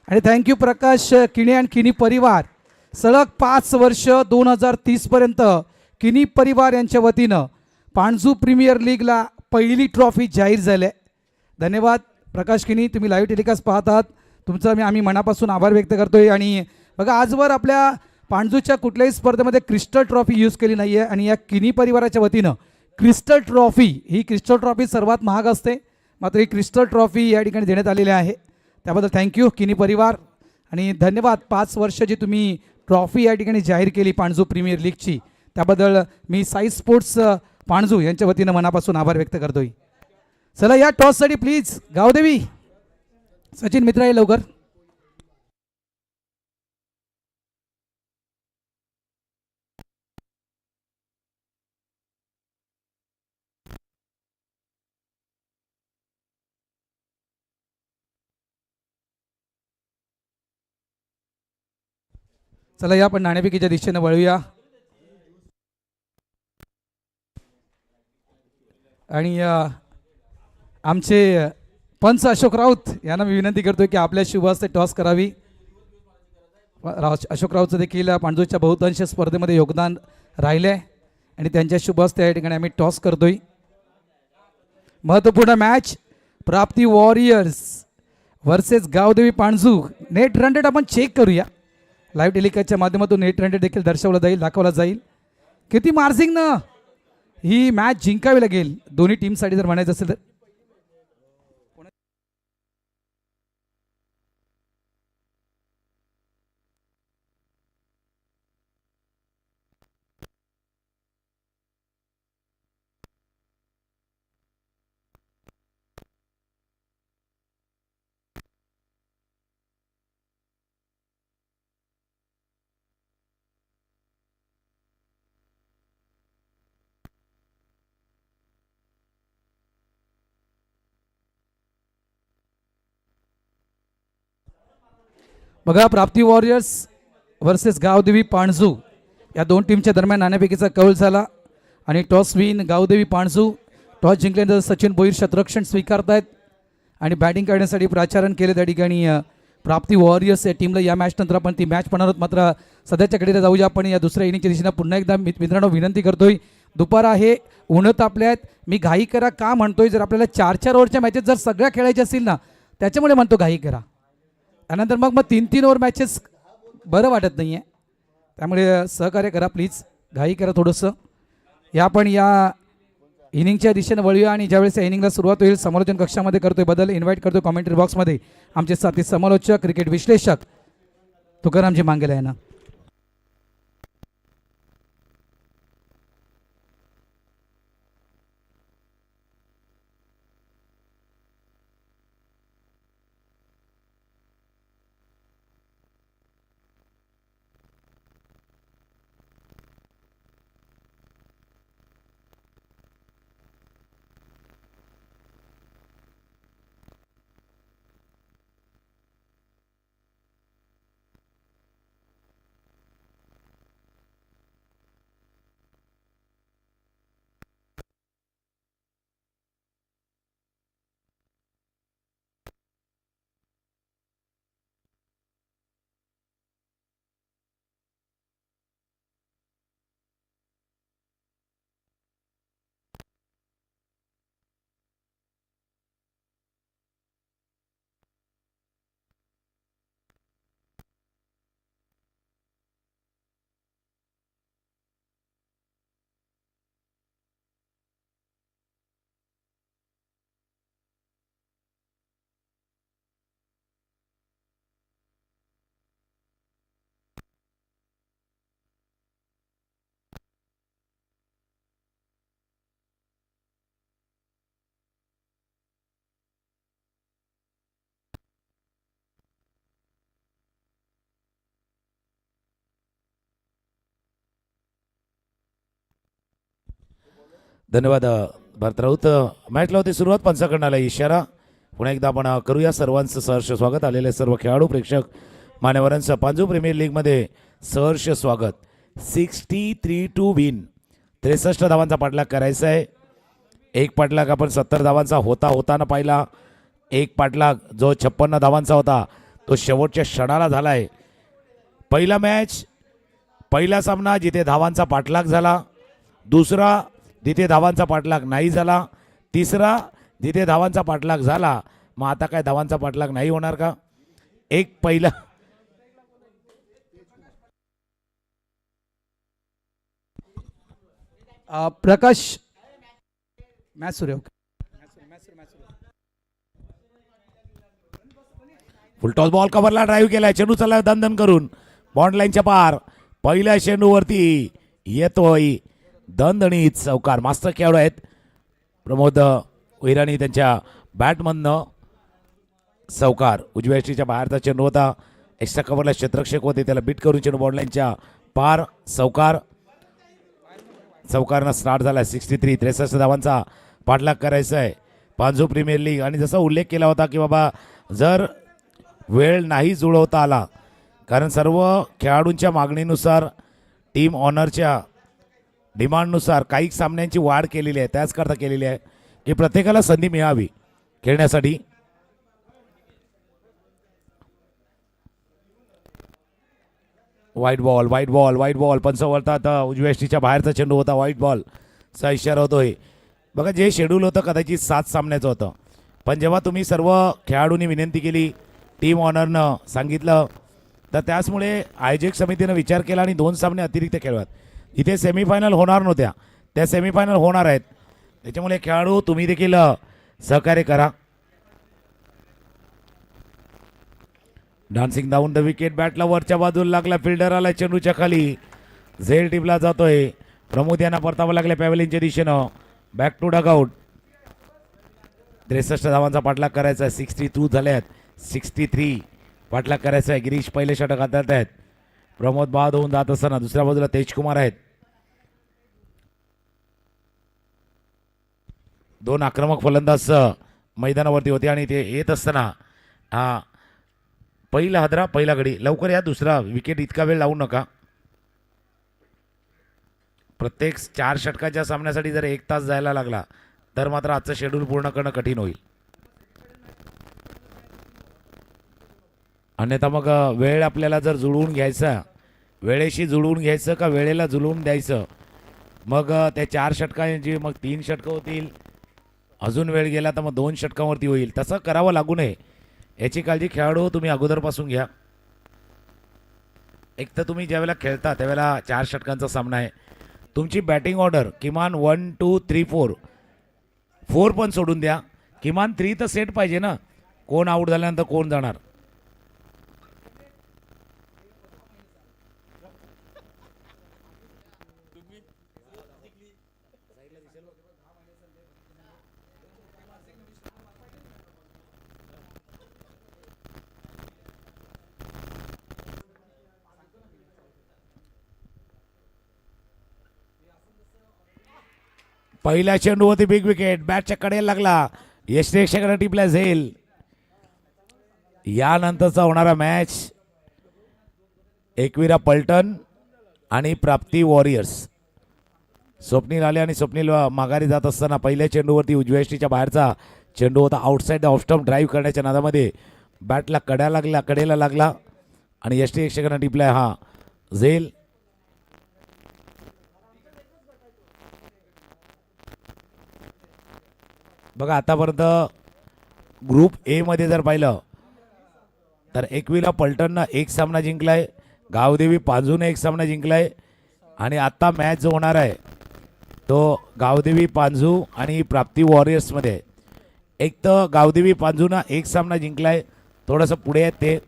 आणि थँक्यू प्रकाश किणी आणि किनी परिवार। सलग 5 वर्ष 2030 पर्यंत किनी परिवार यांच्या वतीनं पांजू प्रीमियर लीगला पहिली ट्रॉफी जाहीर झाली। धन्यवाद प्रकाश किनी, तुम्ही लाईव्ह टेलिकास्ट पाहत आहात, तुमचा आम्ही मनापासून आभार व्यक्त करतोय। आणि बघा आजवर आपल्या पांजूच्या कुठल्याही स्पर्धेमध्ये क्रिस्टल ट्रॉफी यूज केली नाही आहे आणि या किनी परिवाराच्या वतीनं क्रिस्टल ट्रॉफी, ही क्रिस्टल ट्रॉफी सर्वात महाग असते, मात्र ही क्रिस्टल ट्रॉफी या ठिकाणी देण्यात आलेली आहे। त्याबद्दल थँक्यू किनी परिवार आणि धन्यवाद। 5 वर्ष जी तुम्ही ट्रॉफी या ठिकाणी जाहीर केली पांजू प्रीमियर लीगची, त्याबद्दल मी साई स्पोर्ट्स पांजू यांच्या वतीनं मनापासून आभार व्यक्त करतोय। चला या टॉससाठी प्लीज गावदेवी सचिन मित्रा ये लवकर। चला या आपण नाणेफेकीच्या दिशेने वळूया आणि आमचे पंच अशोक राऊत यांना मी विनंती करतोय की आपल्या शुभ हस्ते टॉस करावी। अशोक राऊतचं देखील पांडूच्या बहुतांश स्पर्धेमध्ये योगदान राहिले आणि त्यांच्या शुभ हस्ते या ठिकाणी आम्ही टॉस करतोय। महत्त्वपूर्ण match Prapti warriors versus Gavdevi Panju. Net run rate आपण चेक करूया, लाईव्ह टेलिकास्टच्या माध्यमातून नेट रन रेट देखील दाखवला जाईल। किती मार्जिंगनं ही मॅच जिंकावी लागेल दोन्ही टीमसाठी जर म्हणायचं असेल तर। बघा प्राप्ती वॉरियर्स वर्सेस गावदेवी पांजू या 2 टीमच्या दरम्यान नाणेफेकीचा कौल झाला आणि toss win Gavdevi Panju. Toss जिंकल्यानंतर सचिन भोईर शतरक्षण स्वीकारतायत आणि बॅटिंग करण्यासाठी प्राचारण केले। त्या ठिकाणी प्राप्ती वॉरियर्स या टीमला या मॅच नंतर आपण ती मॅच पाहणार आहोत, मात्र सध्याच्या घडीला जाऊया आपण या दुसऱ्या इनिंगच्या दिशेने। पुन्हा एकदा मित्रांनो विनंती करतोय, दुपार आहे, ऊन तापले आहेत, मी घाई करा का म्हणतोय, जर आपल्याला 4-4 ओव्हरच्या मॅचेस जर सगळ्या खेळायच्या असतील ना त्याच्यामुळे म्हणतो घाई करा, त्यानंतर मग 3-3 ओव्हर मॅचेस बरं वाटत नाही आहे, त्यामुळे सहकार्य करा प्लीज, घाई करा थोडंसं। या आपण या इनिंगच्या दिशेने वळूया आणि ज्यावेळेस या इनिंगला सुरुवात होईल समालोचन कक्षामध्ये करतोय बदल इन्व्हाइट करतोय कॉमेंट्री बॉक्समध्ये आमचे साथी समालोचक क्रिकेट विश्लेषक तुकारामजी मांगेला यांना। धन्यवाद भारत राऊत. मॅचला होती सुरुवात, पंचाकडून आला इशारा. पुन्हा एकदा आपण करूया सर्वांचं सहर्ष स्वागत. आलेले सर्व खेळाडू प्रेक्षक मान्यवरांचं पांजू प्रीमियर लीगमध्ये सहर्ष स्वागत. 63 विन, 63 धावांचा पाठलाग करायचा आहे. एक पाठलाग आपण 70 धावांचा होताना पाहिला. एक पाठलाग जो 56 धावांचा होता तो शेवटच्या क्षणाला झाला आहे. पहिला सामना जिथे धावांचा पाठलाग झाला, दुसरा जिथे धावांचा पाठलाग नाही झाला, तिसरा जिथे धावांचा पाठलाग झाला. मग आता काय धावांचा पाठलाग नाही होणार का? एक पहिला प्रकाश मॅच सुरू आहे. फुलटॉस बॉल कव्हरला ड्राईव्ह केलाय. चेंडू चालला दणदण करून बॉन्ड लाईनच्या पार. पहिल्या चेंडूवरती येतोय दणदणीत चौकार. मास्टर खेळाडू आहेत प्रमोद वैराणी, त्यांच्या बॅटमधनं चौकार. उजव्या यष्टीच्या बाहेरचा चेंडू होता. एक्स्ट्रा कव्हरला क्षेत्ररक्षक होते, त्याला बीट करून चेंडू बॉन्ड लाईनच्या पार. चौकार. चौकारनं स्टार्ट झाला. 63 धावांचा पाठलाग करायचा आहे पांजू प्रीमियर लीग. आणि जसा उल्लेख केला होता की बाबा जर वेळ नाही जुळवता आला, कारण सर्व खेळाडूंच्या मागणीनुसार, टीम ऑनरच्या डिमांडनुसार काही सामन्यांची वाढ केलेली आहे. त्याचकरता केलेली आहे की प्रत्येकाला संधी मिळावी खेळण्यासाठी. व्हाईट बॉल पंचवळतात. उजव्या यष्टीच्या बाहेरचा चेंडू होता. व्हाईट बॉलचा इशारा होतोय. बघा, जे शेड्यूल होतं कदाचित 7 सामन्याचं होतं, पण जेव्हा तुम्ही सर्व खेळाडूंनी विनंती केली, टीम ऑनरनं सांगितलं, तर त्याचमुळे आयोजक समितीनं विचार केला आणि 2 सामने अतिरिक्त खेळवत. इथे सेमीफायनल होणार नव्हत्या, त्या सेमीफायनल होणार आहेत. त्याच्यामुळे खेळाडू तुम्ही देखील सहकार्य करा. Dancing down the wicket. बॅटला वरच्या बाजूला लागला, फिल्डर आला चेंडूच्या खाली. झेल टिपला जातोय. प्रमोद यांना परतावं लागलं पॅव्हलियनच्या दिशेनं. Back to dugout. 63 धावांचा पाठलाग करायचा आहे. 62 झाल्यात. 63 पाठलाग करायचा आहे. गिरीश पहिले षटक हातात आहेत. प्रमोद बाद होऊन जात असताना दुसऱ्या बाजूला तेजकुमार आहेत. 2 आक्रमक फलंदाज मैदानावरती होते आणि ते येत असताना पहिला हादरा, पहिला गडी. लवकर या, दुसरा विकेट इतका वेळ लावू नका. प्रत्येक 4 षटकाच्या सामन्यासाठी जर 1 तास जायला लागला तर मात्र आजचं शेड्यूल पूर्ण करणं कठीण होईल. अन्यथा मग वेळ आपल्याला जर जुळवून घ्यायचा, वेळेशी जुळवून घ्यायचं का वेळेला जुळवून द्यायचं, मग त्या 4 षटकांची मग 3 षटकं होतील. अजून वेळ गेला तर मग 2 षटकांवरती होईल. तसं करावं लागू नये याची काळजी खेळाडू तुम्ही अगोदरपासून घ्या. एक तर तुम्ही ज्यावेळेला खेळता त्यावेळेला 4 षटकांचा सामना आहे. तुमची बॅटिंग ऑर्डर किमान 1 2 3 4 पण सोडून द्या, किमान 3 तर सेट पाहिजे ना. कोण आऊट झाल्यानंतर कोण जाणार. पहिल्या चेंडू होती बिग विकेट. बॅटच्या कडेला लागला. यष्टीरक्षकाला टिपल्या झेल. यानंतरचा होणारा मॅच एकविरा पलटण आणि प्राप्ती वॉरियर्स. स्वप्नील आले आणि स्वप्नील माघारी जात असताना पहिल्या चेंडूवरती उजव्या यष्टीच्या बाहेरचा चेंडू होता. Outside the off stump drive करण्याच्या नादामध्ये बॅटला कडेला लागला आणि यष्टीरक्षकांना टिपलाय हा झेल. बघा, आतापर्यंत ग्रुप ए मध्ये जर पाहिलं तर एकविरा पलटणनं 1 सामना जिंकलाय, गावदेवी पांजूने 1 सामना जिंकलाय आणि आता मॅच जो होणार आहे तो गावदेवी पांजू आणि प्राप्ती वॉरियर्समध्ये. एक तर गावदेवी पांजूनं 1 सामना जिंकलाय, थोडंसं पुढे आहेत ते,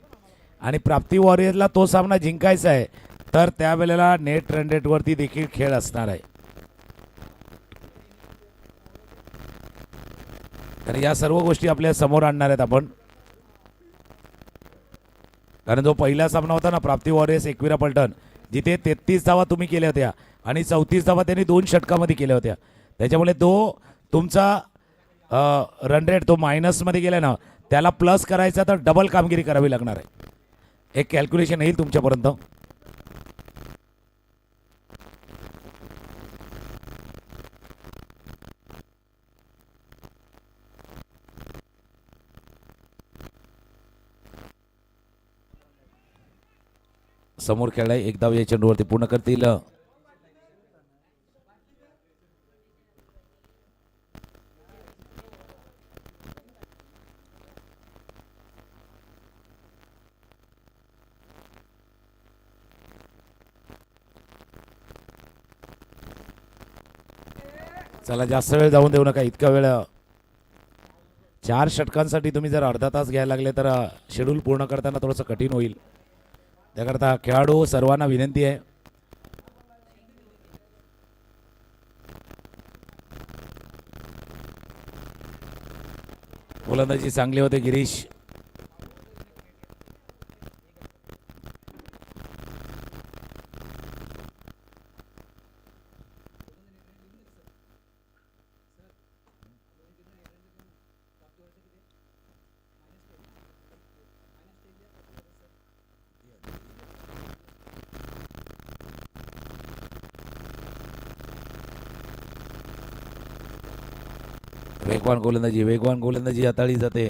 आणि प्राप्ती वॉरियर्सला तो सामना जिंकायचा आहे, तर त्यावेळेला नेट रन रेटवरती देखील खेळ असणार आहे. तर या सर्व गोष्टी आपल्या समोर आणणार आहेत आपण. कारण जो पहिला सामना होता ना प्राप्ती वॉरियर्स एकविरा पलटण, जिथे 33 धावा तुम्ही केल्या होत्या आणि 34 धावा त्यांनी 2 षटकामध्ये केल्या होत्या, त्याच्यामुळे तो तुमचा रन रेट तो मायनसमध्ये गेला ना, त्याला प्लस करायचा तर डबल कामगिरी करावी लागणार आहे. एक कॅल्क्युलेशन येईल तुमच्यापर्यंत. समोर खेळलाय एक धाव या चेंडूवरती पूर्ण करतील. चला जास्त वेळ जाऊन देऊ नका. इतका वेळ 4 षटकांसाठी तुम्ही जर अर्धा तास घ्यायला लागले तर शेड्यूल पूर्ण करताना थोडंसं कठीण होईल. त्याकरता खेळाडू सर्वांना विनंती आहे, गोलंदाजी चांगली होते गिरीश. वेगवान गोलंदाजी हाताळली जाते.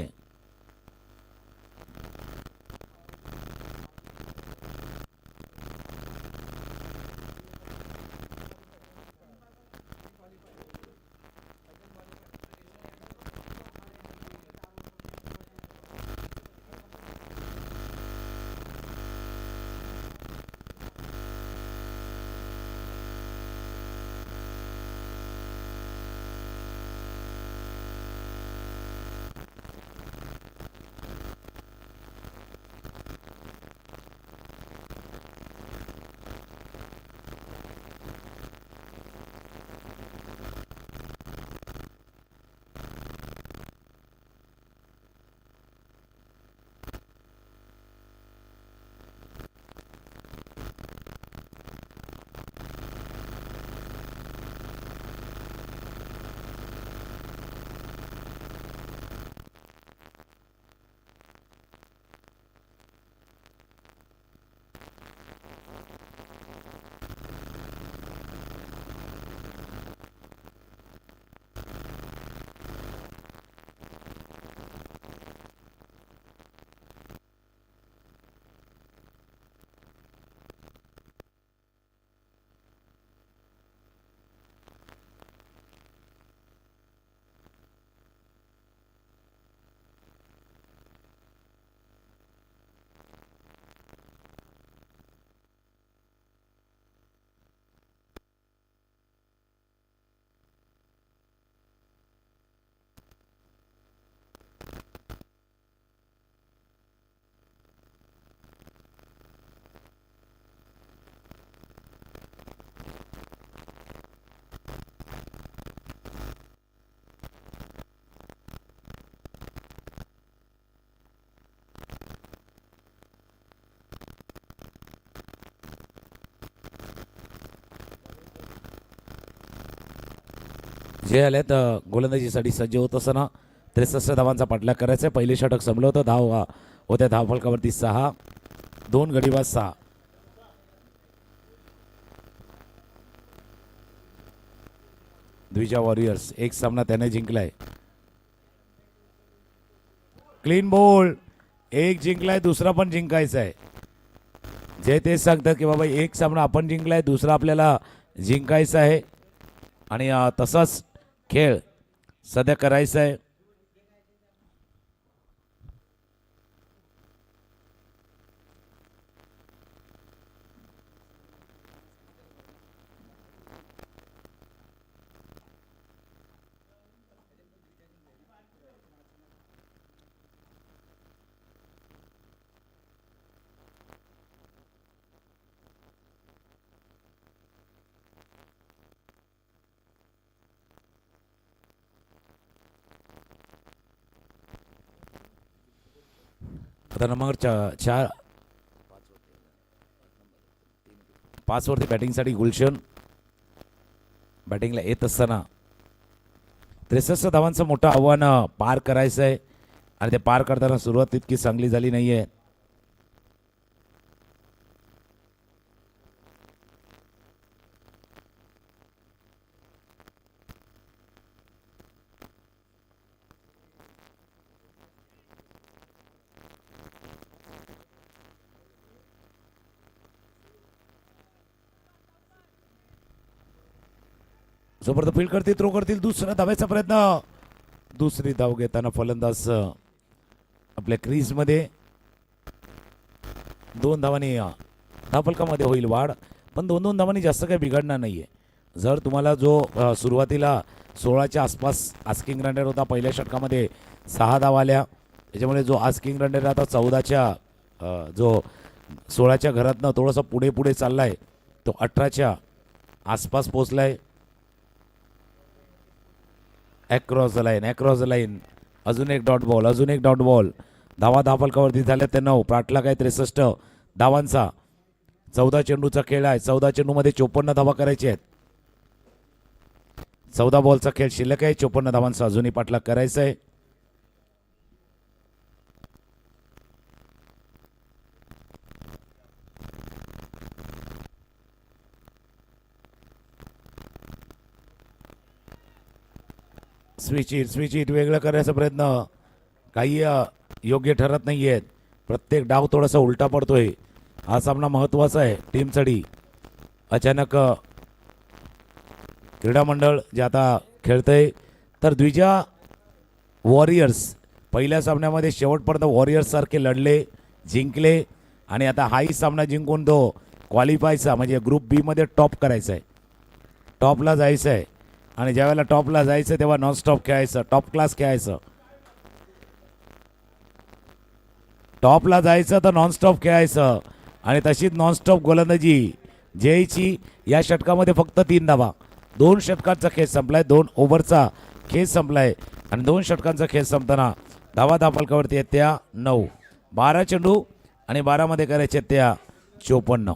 जे आले तर गोलंदाजीसाठी सज्ज होत असताना 63 धावांचा पाठलाग करायचा आहे. पहिले षटक संपलं होतं. धाव होत्या धावफलकावरती 6, 2 गडीबाज 6. द्विजा वॉरियर्स एक सामना त्याने जिंकलाय. क्लीन बोल्ड एक जिंकलाय, दुसरा पण जिंकायचा आहे. जे तेच सांगतात की बाबा एक सामना आपण जिंकलाय, दुसरा आपल्याला जिंकायचा आहे आणि तसाच खेळ सध्या करायचा आहे. आता नंबर 5 वरती बॅटिंगसाठी गुलशन बॅटिंगला येत असताना 63 धावांचं मोठं आव्हान पार करायचं आहे आणि ते पार करताना सुरुवात तितकी चांगली झाली नाहीये. जोपर्यंत फील्ड करतील थ्रो करतील दुसरा धावायचा प्रयत्न. दुसरी धाव घेताना फलंदाज आपल्या क्रीजमध्ये 2 धावांनी धावफलकामध्ये होईल वाढ, पण 2-2 धावांनी जास्त काही बिघडणार नाहीये. जर तुम्हाला जो सुरुवातीला 16च्या आसपास आस्किंग रन रेट होता पहिल्या षटकामध्ये 6 धावा आल्या, त्याच्यामुळे जो आस्किंग रन रेट आता 14च्या जो 16च्या घरातनं थोडंसं पुढे पुढे चाललाय तो 18च्या आसपास पोहोचलाय. अक्रॉस द लाईन अजून एक डॉट बॉल. धावा धावफलकावरती झाल्या ते 9. पाठला काय 63 धावांचा. 14 चेंडूचा खेळ आहे. 14 चेंडूमध्ये 54 धावा करायचे आहेत. 14 बॉलचा खेळ शिल्लक आहे. 54 धावांचा अजूनही पाठलाग करायचा आहे. स्विच इट वेगळं करण्याचा प्रयत्न काही योग्य ठरत नाही आहेत. प्रत्येक डाव थोडासा उलटा पडतोय. हा सामना महत्त्वाचा आहे टीमसाठी. अचानक क्रीडा मंडळ जे आता खेळतंय तर द्विजा वॉरियर्स पहिल्या सामन्यामध्ये शेवटपर्यंत वॉरियर्स सारखे लढले, जिंकले आणि आता हाही सामना जिंकून तो क्वालिफायचा म्हणजे ग्रुप बी मध्ये टॉप करायचा आहे, टॉपला जायचं आहे. आणि ज्यावेळेला टॉपला जायचं तेव्हा नॉनस्टॉप खेळायचं, टॉप क्लास खेळायचं. टॉपला जायचं तर नॉनस्टॉप खेळायचं आणि तशीच नॉनस्टॉप गोलंदाजी जयची. या षटकामध्ये फक्त 3 धावा. 2 षटकांचा खेळ संपलाय, 2 ओव्हरचा खेळ संपलाय आणि 2 षटकांचा खेळ संपताना धावा धावफलकावरती आहेत त्या 9. 12 चेंडू आणि 12 मध्ये करायचे त्या 54.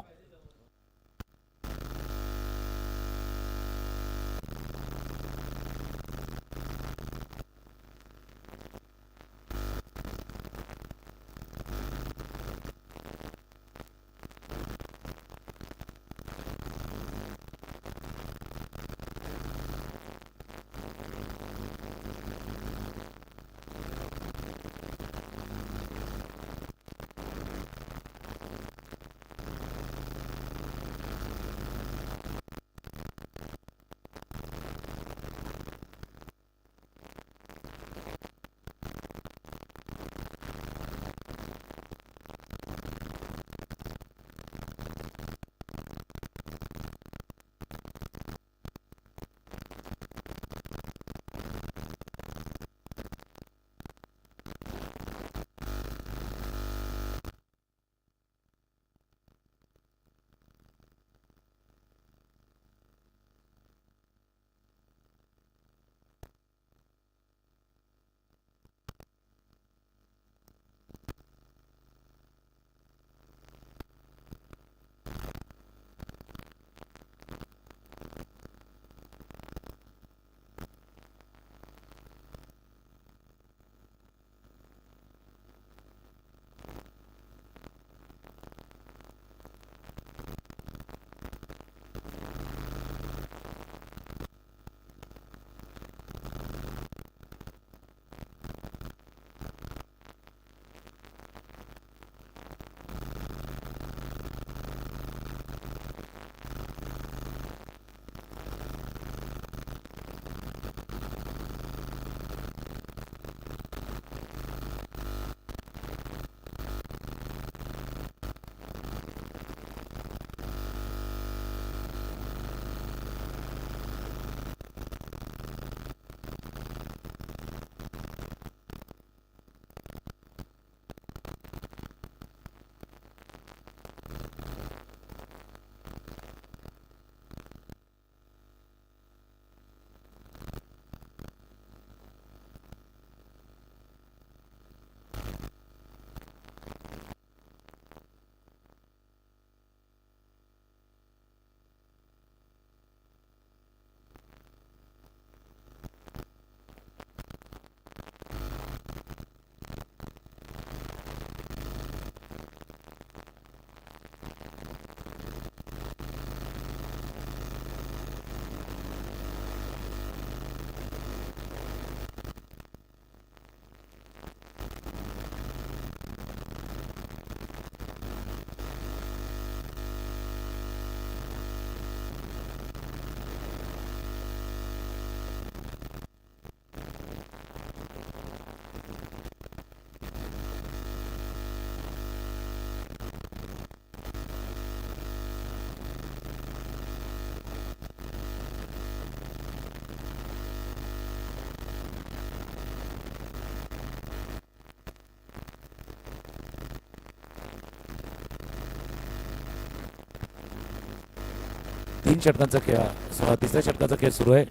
तीन षटकांचा खेळ तिसऱ्या षटकाचा खेळ सुरू आहे.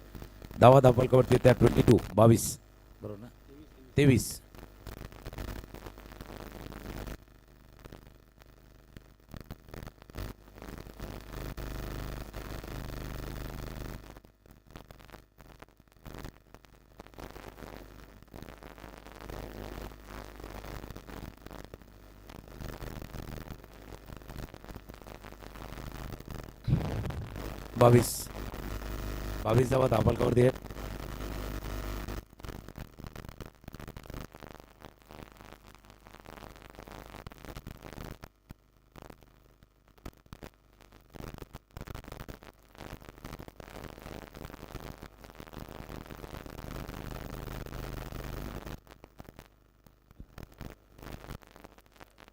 धावा धावफलकावरती त्या 22 22 बरोबर ना 23. बावीस 22 धावा धावफलकावरती आहेत.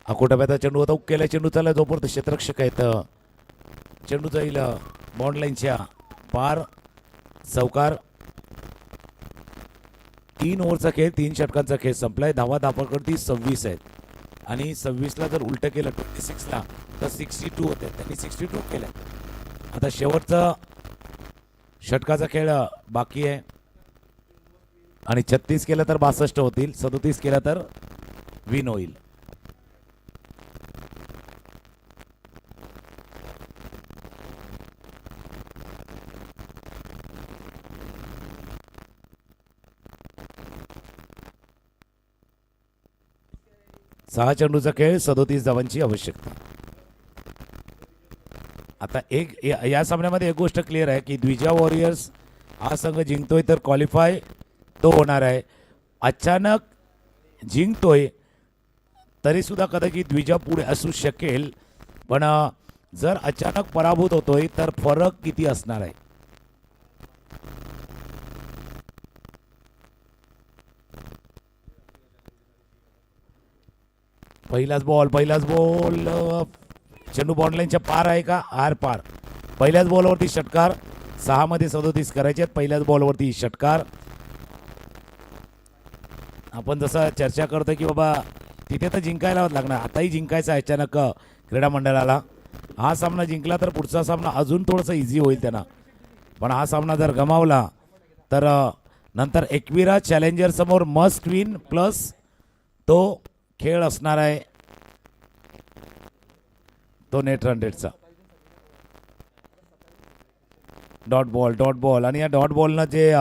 अकोटाब्याचा चेंडू होता केला. चेंडू चालला जोपर्यंत क्षेत्ररक्षक आहेत. चेंडू जाईल बाउंड लाईनच्या पार. चौकार. 3 ओव्हरचा खेळ 3 षटकांचा खेळ संपलाय. धावा धावफलकावरती 26 आहेत आणि 26ला जर उलट केलं 26ला तर 62 होते. त्यांनी 62 केलं. आता शेवटचा षटकाचा खेळ बाकी आहे आणि 36 केलं तर 62 होतील. 37 केलं तर विन होईल. सहा चेंडूचा खेळ 37 धावांची आवश्यकता. आता या सामन्यामध्ये एक गोष्ट क्लिअर आहे की द्विजा वॉरियर्स हा संघ जिंकतोय तर क्वालिफाय तो होणार आहे. अचानक जिंकतोय तरी सुद्धा कदाचित द्विजा पुढे असू शकेल. पण जर अचानक पराभूत होतोय तर फरक किती असणार आहे. पहिलाच बॉल चेंडू बॉन्ड लाईनच्या पार आहे का आर पार. पहिल्याच बॉलवरती षटकार. 6 मध्ये 37 करायचे आहेत. पहिल्याच बॉलवरती षटकार. आपण जसं चर्चा करतोय की बाबा तिथे तर जिंकायला लागणार. आताही जिंकायचं आहे अचानक क्रीडा मंडळाला. हा सामना जिंकला तर पुढचा सामना अजून थोडंसं इझी होईल त्यांना. पण हा सामना जर गमावला तर नंतर एकविरा चॅलेंजर समोर मस्ट विन प्लस तो खेळ असणार आहे तो नेट रन रेटचा. डॉट बॉल आणि या डॉट बॉलनं जे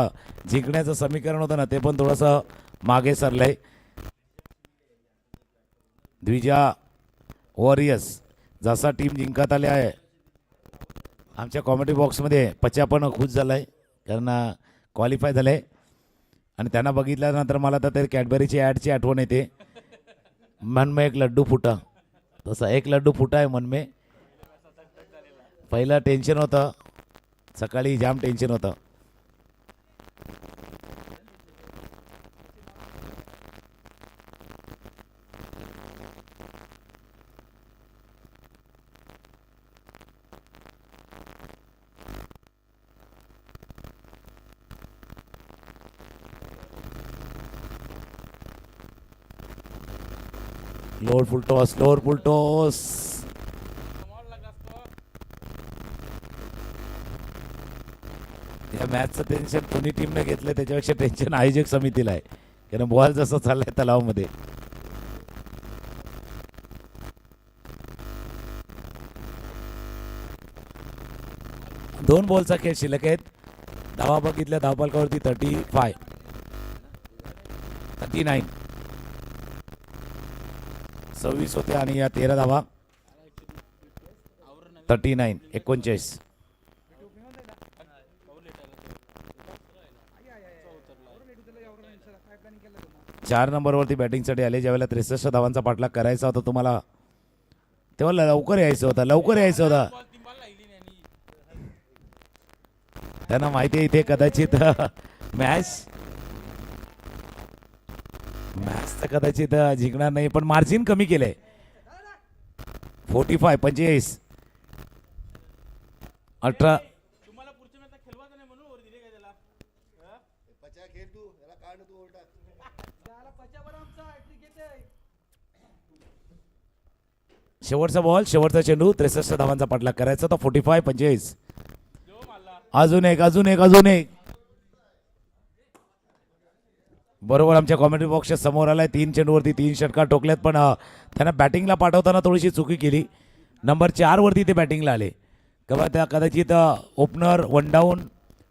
जिंकण्याचं समीकरण होतं ना ते पण थोडंसं मागे सरलंय. द्विजा वॉरियर्स जसा टीम जिंकत आले आहे. आमच्या कॉमेडी बॉक्समध्ये पचा पण खुश झाला आहे कारण क्वालिफाय झालं आहे आणि त्यांना बघितल्यानंतर मला तर ते कॅडबरीची ॲडची आठवण येते. मन में एक लड्डू फुटा तसा एक लड्डू फुटा आहे मन में. पहिलं टेन्शन होतं सकाळी जाम टेन्शन होतं. लोअर फुल टॉस या मॅचचं टेन्शन दोन्ही टीमने घेतलं त्याच्यापेक्षा टेन्शन आयोजक समितीला आहे कारण बॉल जसं चाललाय तलावामध्ये. दोन बॉलचा खेळ शिल्लक आहेत. धावा बघितल्या धावफलकावरती 35 39 26 होते आणि या 13 धावा 39 39. 4 नंबरवरती बॅटिंगसाठी आले. ज्यावेळेला 63 धावांचा पाठलाग करायचा होता तुम्हाला तेव्हा लवकर यायचं होतं. त्यांना माहिती आहे इथे कदाचित मॅच तर कदाचित जिंकणार नाही पण मार्जिन कमी केलंय. 45 18 शेवटचा बॉल शेवटचा चेंडू 63 धावांचा पाठलाग करायचा होता. 45 45 अजून एक अजून एक अजून एक. बरोबर आमच्या कॉमेंट्री बॉक्सच्या समोर आलाय. 3 चेंडूवरती 3 षटकार ठोकल्यात, पण त्यांना बॅटिंगला पाठवताना थोडीशी चुकी केली. नंबर 4 वरती ते बॅटिंगला आले. किंवा त्या कदाचित ओपनर 1 डाऊन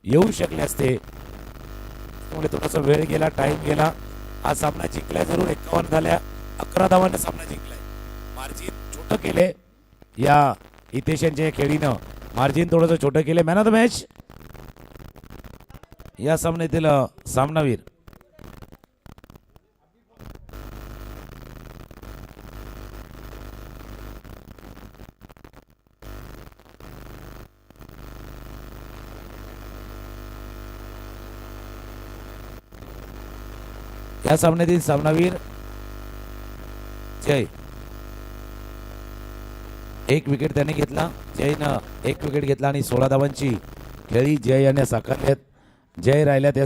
येऊ शकले असते. त्यामुळे थोडासा वेळ गेला, टाइम गेला. हा सामना जिंकलाय जरूर. 51 झाल्या, 11 धावांनी सामना जिंकलाय. मार्जिन छोटं केले या हितेश यांच्या खेळीनं. मार्जिन थोडंसं छोटं केलं. मॅन ऑफ द मॅच या सामन्यातील सामनावीर या सामन्यातील सामनावीर जय. 1 विकेट त्याने घेतला. जयनं 1 विकेट घेतला आणि 16 धावांची खेळी जय याने साकारल्यात. जय राहिल्या त्या